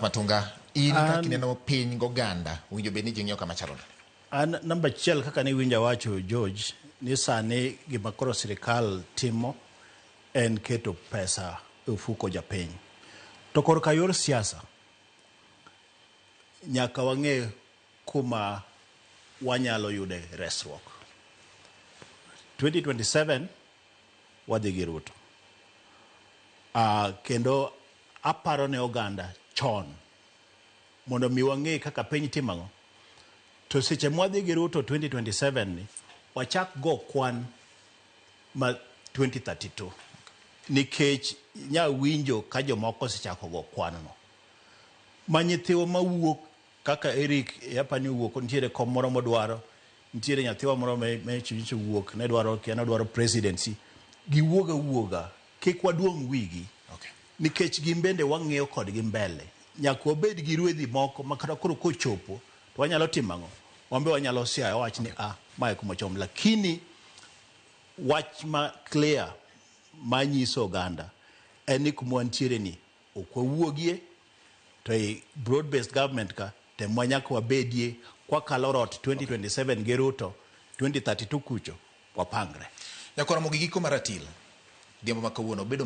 Matunga, in kakineno piny goganda, winjo beni jing'yo kama chalona. An namba chiel kaka ni winja wacho George, ni sani gima koro sirikal timo en keto pesa e ufuko japiny. To kor ka yor siasa, nyaka wang'e kuma wanyalo yude resruok. 2027 wadhi gi Ruto. Kendo aparo ne oganda chon mondo mi wang'e kaka piny timango. To seche mwadhi gi Ruto 2027 ni wachak go kwan ma 2032 nikech nya winjo ka jomoko sechako go kwan no. Manyithiwa mawuok kaka Eric yapani wuok ntiere kom moro modwaro, ntiere nyathiwa moro me chunyicho wuok ne dwaro kiana dwaro presidency giwuoga kik waduong wigi. Okay. Nikech gimbende wang'eyo kod gi mbele. Nyaka wabed gi ruedhi moko makata koro kochopo to wanyalo timango. Wambe wanyalo siya wach ni mae kuma chom, lakini wach ma clear manyiso oganda en ni kuma wantiere ni ok wawuogie to i broad based government ka te mwanyaka wabedie kwa kalo rot 2027 gi Ruto 2032 kucho wapangre. Nyakora Ramogi giko maratil. Diembo makawuono bedo